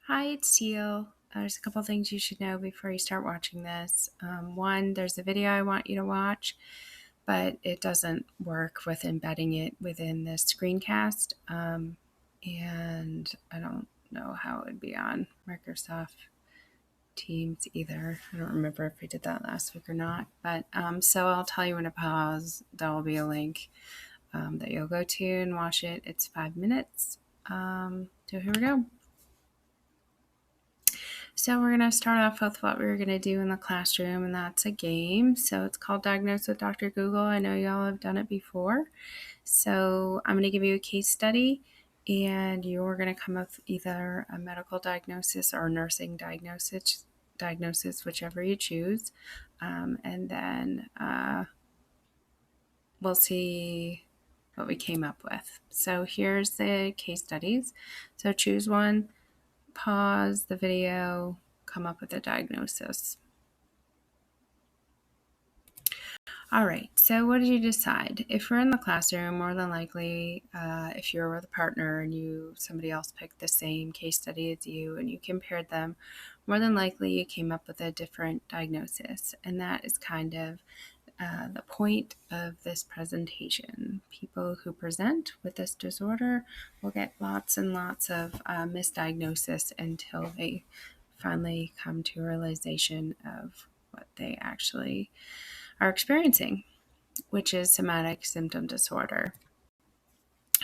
Hi, it's Teal. There's a couple things you should know before you start watching this. One, there's a video I want you to watch, but it doesn't work with embedding it within the screencast. And I don't know how it would be on Microsoft Teams either. I don't remember if we did that last week or not. But so I'll tell you when to pause. There will be a link that you'll go to and watch it. It's 5 minutes. So here we go. So we're going to start off with what we were going to do in the classroom, and that's a game. So it's called Diagnose with Dr. Google. I know y'all have done it before. So I'm going to give you a case study, and you're going to come up with either a medical diagnosis or nursing diagnosis, whichever you choose. And then we'll see what we came up with. So here's the case studies. So choose one, pause the video, come up with a diagnosis. All right, so what did you decide? If we're in the classroom, more than likely, if you're with a partner and somebody else picked the same case study as you and you compared them, more than likely you came up with a different diagnosis. And that is kind of the point of this presentation. People who present with this disorder will get lots and lots of misdiagnosis until they finally come to a realization of what they actually are experiencing, which is somatic symptom disorder.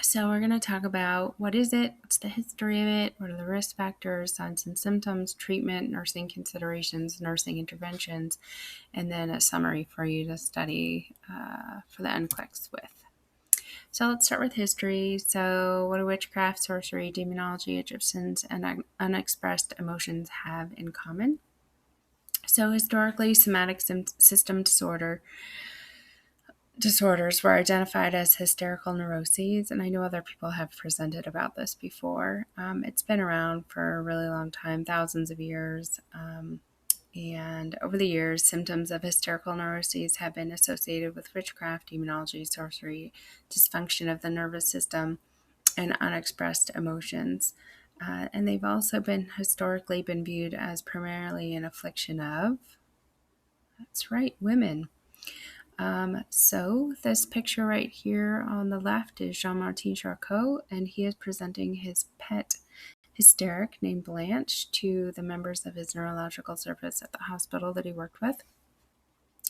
So we're going to talk about what is it, what's the history of it, what are the risk factors, signs and symptoms, treatment, nursing considerations, nursing interventions, and then a summary for you to study for the NCLEX with. So let's start with history. So what do witchcraft, sorcery, demonology, Egyptians, and unexpressed emotions have in common? So historically, somatic system disorders were identified as hysterical neuroses, and I know other people have presented about this before. It's been around for a really long time, thousands of years, and over the years, symptoms of hysterical neuroses have been associated with witchcraft, demonology, sorcery, dysfunction of the nervous system, and unexpressed emotions. And they've also historically been viewed as primarily an affliction of, that's right, women. So this picture right here on the left is Jean-Martin Charcot, and he is presenting his pet hysteric named Blanche to the members of his neurological service at the hospital that he worked with.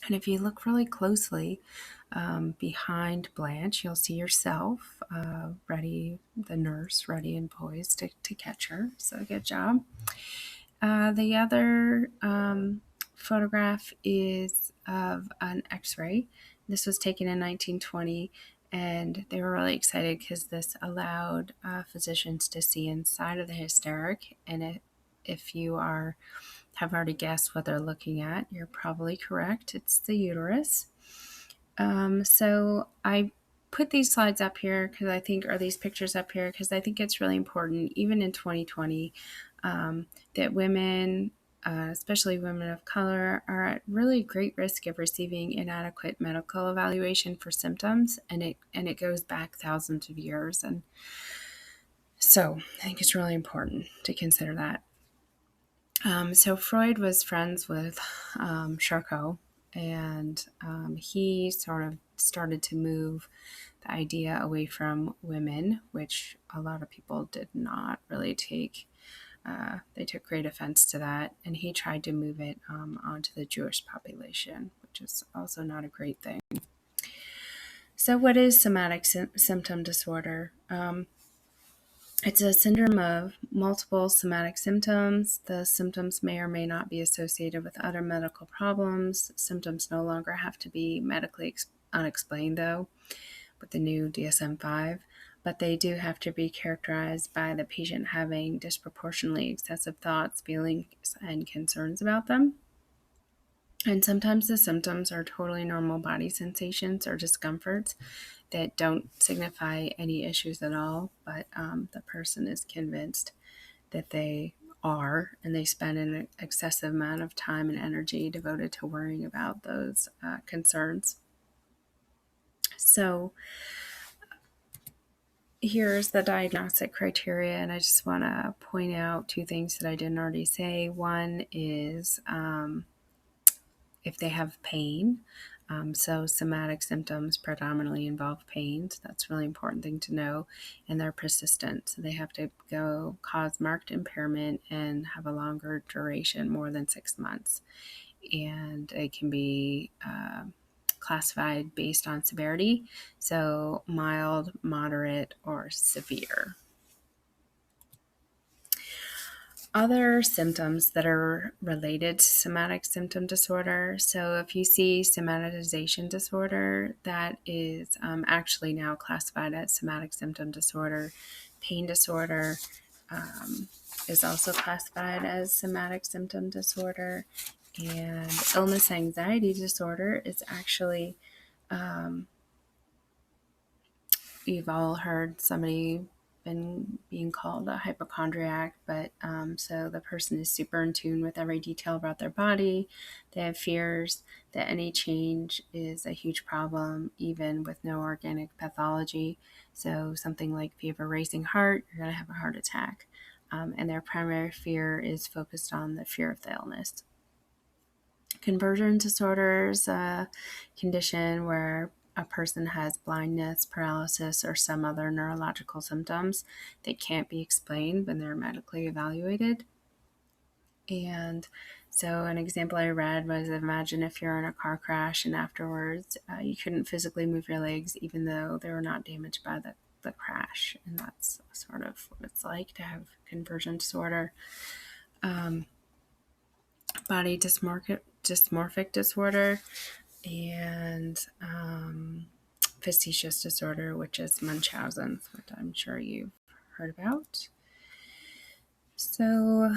And if you look really closely behind Blanche, you'll see yourself ready, the nurse, ready and poised to catch her. So good job. The other photograph is of an x-ray. This was taken in 1920, and they were really excited because this allowed physicians to see inside of the hysteric. And if you have already guessed what they're looking at, you're probably correct. It's the uterus. So I put these slides up here or these pictures up here because I think it's really important, even in 2020, that women, especially women of color, are at really great risk of receiving inadequate medical evaluation for symptoms, and it goes back thousands of years. And so I think it's really important to consider that. So Freud was friends with Charcot, and he sort of started to move the idea away from women, which a lot of people did not really take. They took great offense to that, and he tried to move it onto the Jewish population, which is also not a great thing. So what is somatic symptom disorder? It's a syndrome of multiple somatic symptoms. The symptoms may or may not be associated with other medical problems. Symptoms no longer have to be medically unexplained, though, with the new DSM-5, but they do have to be characterized by the patient having disproportionately excessive thoughts, feelings, and concerns about them. And sometimes the symptoms are totally normal body sensations or discomforts that don't signify any issues at all, but the person is convinced that they are, and they spend an excessive amount of time and energy devoted to worrying about those concerns. So Here's the diagnostic criteria, and I just want to point out two things that I didn't already say. One is if they have pain. So somatic symptoms predominantly involve pain. So that's a really important thing to know. And they're persistent. So they have to cause marked impairment and have a longer duration, more than 6 months. And it can be classified based on severity. So mild, moderate, or severe. Other symptoms that are related to somatic symptom disorder. So if you see somatization disorder, that is actually now classified as somatic symptom disorder. Pain disorder is also classified as somatic symptom disorder. And illness anxiety disorder is actually, you've all heard somebody been being called a hypochondriac, but so the person is super in tune with every detail about their body. They have fears that any change is a huge problem, even with no organic pathology. So something like if you have a racing heart, you're going to have a heart attack. And their primary fear is focused on the fear of the illness. Conversion disorder is a condition where a person has blindness, paralysis, or some other neurological symptoms that can't be explained when they're medically evaluated. And so an example I read was, imagine if you're in a car crash and afterwards you couldn't physically move your legs even though they were not damaged by the crash. And that's sort of what it's like to have conversion disorder. Body dysmorphic disorder, and facetious disorder, which is Munchausen's, which I'm sure you've heard about. So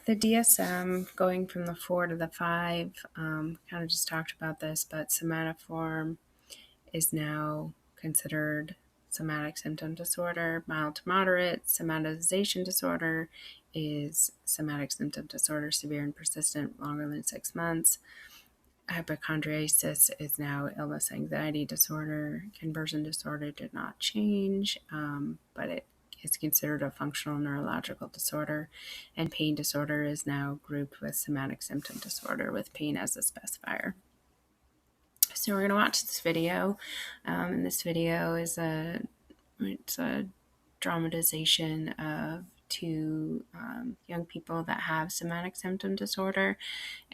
the DSM, going from the 4 to the 5, kind of just talked about this, but somatoform is now considered somatic symptom disorder. Mild to moderate somatization disorder is somatic symptom disorder, severe and persistent, longer than 6 months. Hypochondriasis is now illness anxiety disorder. Conversion disorder did not change, but it is considered a functional neurological disorder. And pain disorder is now grouped with somatic symptom disorder, with pain as a specifier. So we're going to watch this video, and this video is a dramatization of two young people that have somatic symptom disorder.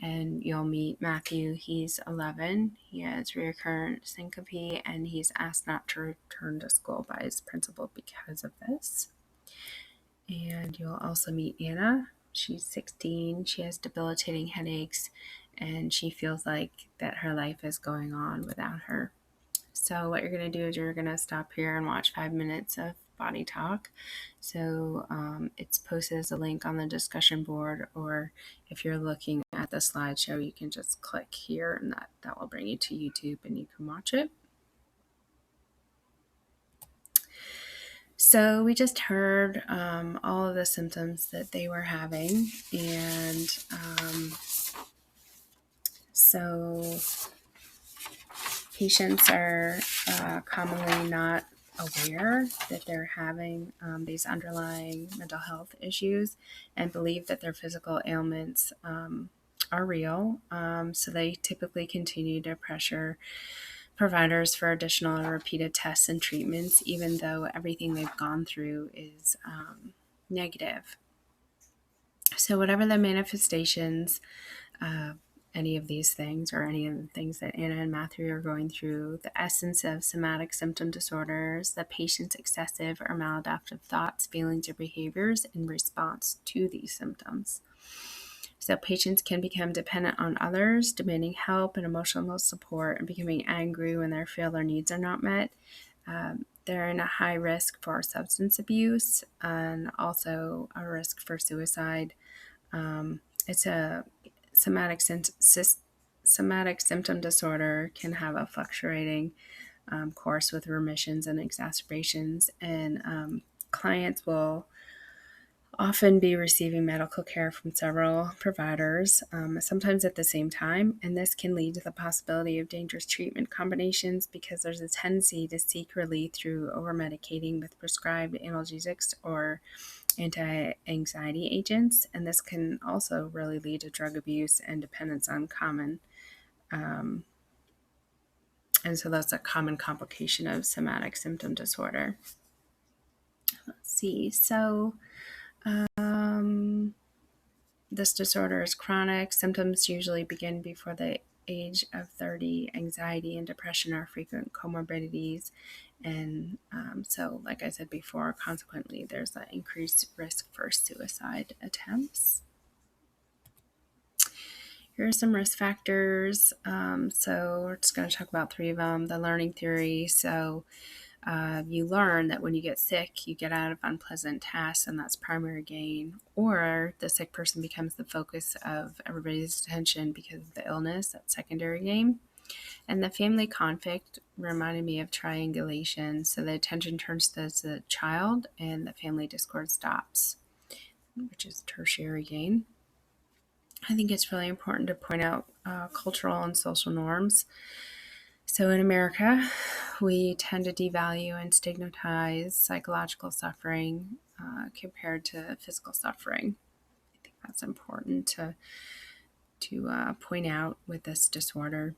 And you'll meet Matthew. He's 11. He has recurrent syncope, and he's asked not to return to school by his principal because of this. And you'll also meet Anna. She's 16. She has debilitating headaches, and she feels like that her life is going on without her. So what you're going to do is you're going to stop here and watch 5 minutes of body talk. So it's posted as a link on the discussion board, or if you're looking at the slideshow, you can just click here and that will bring you to YouTube and you can watch it. So we just heard all of the symptoms that they were having, and so patients are commonly not aware that they're having these underlying mental health issues and believe that their physical ailments are real. So they typically continue to pressure providers for additional and repeated tests and treatments, even though everything they've gone through is negative. So whatever the manifestations, any of these things or any of the things that Anna and Matthew are going through, the essence of somatic symptom disorders, the patient's excessive or maladaptive thoughts, feelings, or behaviors in response to these symptoms. So patients can become dependent on others, demanding help and emotional support, and becoming angry when they feel their needs are not met. They're in a high risk for substance abuse and also a risk for suicide. It's a somatic symptom disorder can have a fluctuating course with remissions and exacerbations, and clients will often be receiving medical care from several providers, sometimes at the same time, and this can lead to the possibility of dangerous treatment combinations because there's a tendency to seek relief through over-medicating with prescribed analgesics or anti-anxiety agents, and this can also really lead to drug abuse and dependence on and so that's a common complication of somatic symptom disorder. Let's see. So this disorder is chronic. Symptoms usually begin before the age of 30. Anxiety and depression are frequent comorbidities. And so, like I said before, consequently, there's an increased risk for suicide attempts. Here are some risk factors. So we're just going to talk about 3 of them. The learning theory. So you learn that when you get sick, you get out of unpleasant tasks, and that's primary gain. Or the sick person becomes the focus of everybody's attention because of the illness, that's secondary gain. And the family conflict reminded me of triangulation. So the attention turns to the child, and the family discord stops, which is tertiary gain. I think it's really important to point out cultural and social norms. So in America, we tend to devalue and stigmatize psychological suffering compared to physical suffering. I think that's important to point out with this disorder.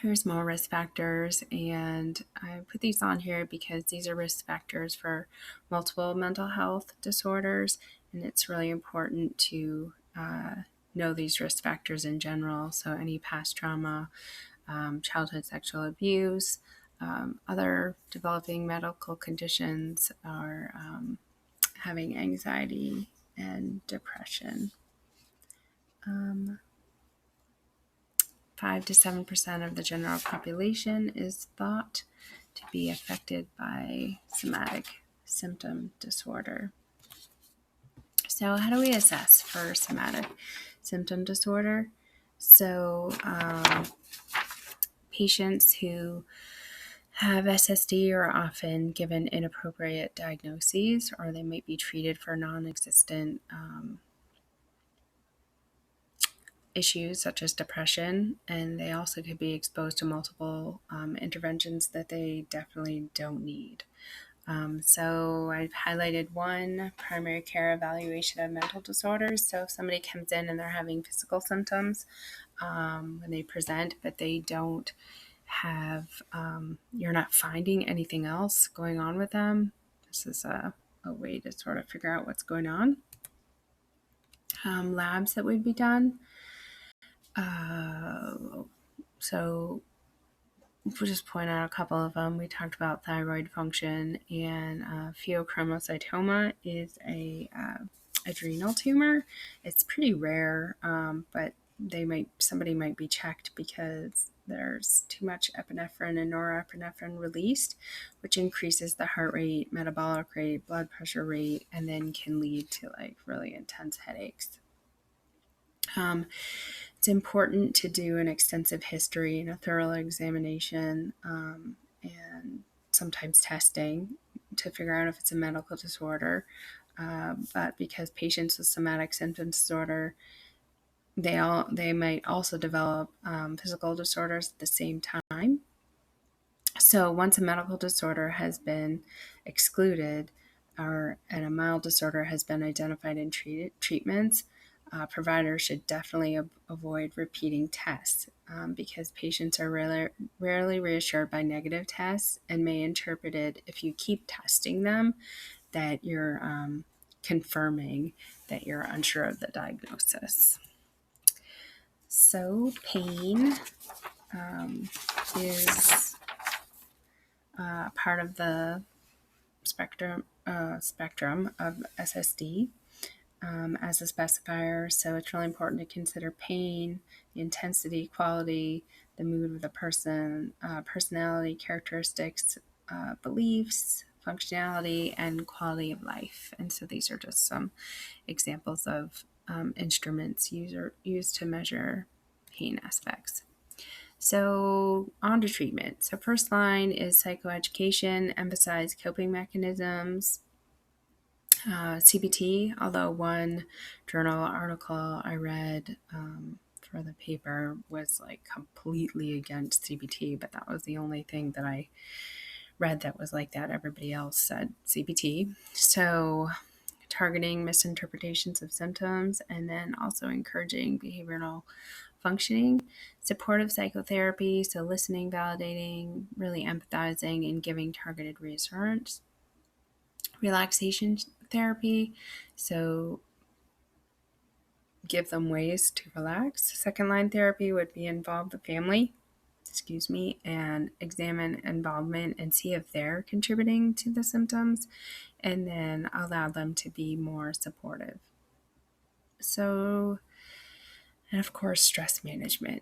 Here's more risk factors, and I put these on here because these are risk factors for multiple mental health disorders, and it's really important to know these risk factors in general. So any past trauma, childhood sexual abuse, other developing medical conditions, or having anxiety and depression. 5 to 7% of the general population is thought to be affected by somatic symptom disorder. So how do we assess for somatic symptom disorder? So patients who have SSD are often given inappropriate diagnoses, or they might be treated for non-existent issues such as depression, and they also could be exposed to multiple interventions that they definitely don't need. So I've highlighted one, primary care evaluation of mental disorders. So if somebody comes in and they're having physical symptoms when they present, but they don't have, you're not finding anything else going on with them, this is a way to sort of figure out what's going on. Labs that would be done. So we'll just point out a couple of them. We talked about thyroid function, and pheochromocytoma is a adrenal tumor. It's pretty rare, but somebody might be checked because there's too much epinephrine and norepinephrine released, which increases the heart rate, metabolic rate, blood pressure rate, and then can lead to like really intense headaches. It's important to do an extensive history and a thorough examination, and sometimes testing to figure out if it's a medical disorder. But because patients with somatic symptom disorder, they might also develop physical disorders at the same time. So once a medical disorder has been excluded, and a mild disorder has been identified in treatments, providers should definitely avoid repeating tests because patients are rarely reassured by negative tests and may interpret it, if you keep testing them, that you're confirming that you're unsure of the diagnosis. So pain is part of the spectrum of SSD. As a specifier, so it's really important to consider pain, the intensity, quality, the mood of the person, personality, characteristics, beliefs, functionality, and quality of life. And so these are just some examples of instruments used to measure pain aspects. So on to treatment. So first line is psychoeducation, emphasize coping mechanisms, CBT, although one journal article I read for the paper was like completely against CBT, but that was the only thing that I read that was like that. Everybody else said CBT. So targeting misinterpretations of symptoms, and then also encouraging behavioral functioning, supportive psychotherapy, so listening, validating, really empathizing, and giving targeted reassurance, relaxation therapy, so give them ways to relax. Second line therapy would be involve the family, and examine involvement and see if they're contributing to the symptoms, and then allow them to be more supportive. So, and of course, stress management,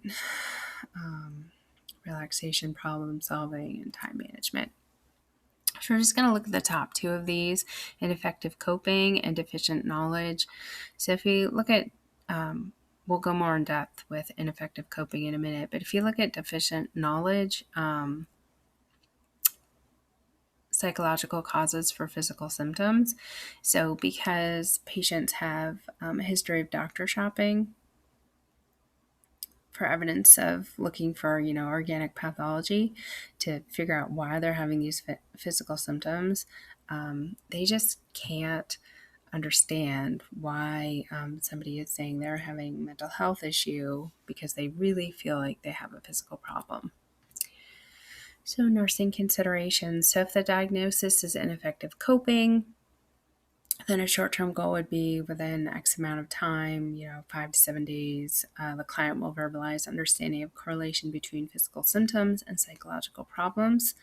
relaxation, problem solving, and time management. So we're just going to look at the top two of these: ineffective coping and deficient knowledge. So if we look at, we'll go more in depth with ineffective coping in a minute, but if you look at deficient knowledge, psychological causes for physical symptoms. So because patients have a history of doctor shopping for evidence of looking for, organic pathology to figure out why they're having these physical symptoms, they just can't understand why somebody is saying they're having a mental health issue because they really feel like they have a physical problem. So nursing considerations. So if the diagnosis is ineffective coping, then a short-term goal would be within X amount of time, 5 to 7 days, the client will verbalize understanding of correlation between physical symptoms and psychological problems.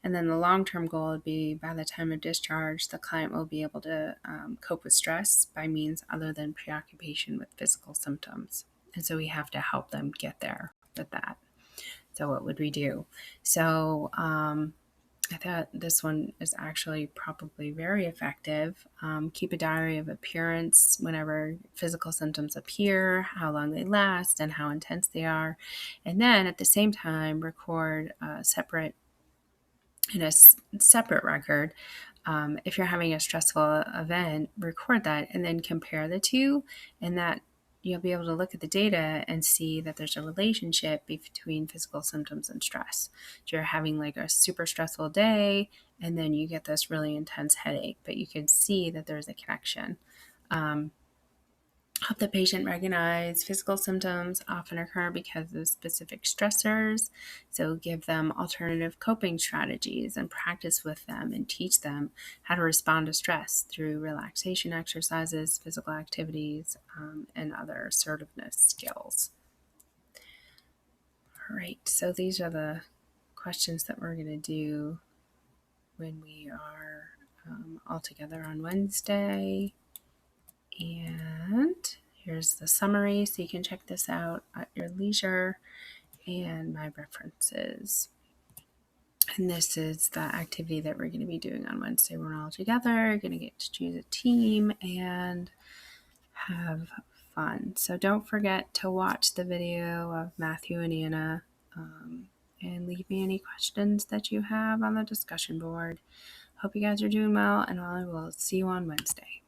And then the long-term goal would be by the time of discharge, the client will be able to cope with stress by means other than preoccupation with physical symptoms. And so we have to help them get there with that. So what would we do? So I thought this one is actually probably very effective. Keep a diary of appearance whenever physical symptoms appear, how long they last, and how intense they are. And then at the same time, record a separate record. If you're having a stressful event, record that and then compare the two, and that you'll be able to look at the data and see that there's a relationship between physical symptoms and stress. So you're having like a super stressful day and then you get this really intense headache, but you can see that there's a connection. Help the patient recognize physical symptoms often occur because of specific stressors. So give them alternative coping strategies and practice with them and teach them how to respond to stress through relaxation exercises, physical activities, and other assertiveness skills. All right, so these are the questions that we're going to do when we are all together on Wednesday. And here's the summary, so you can check this out at your leisure, and my references. And this is the activity that we're going to be doing on Wednesday. We're all together, you're going to get to choose a team and have fun. So don't forget to watch the video of Matthew and Anna, and leave me any questions that you have on the discussion board. Hope you guys are doing well, and I will see you on Wednesday.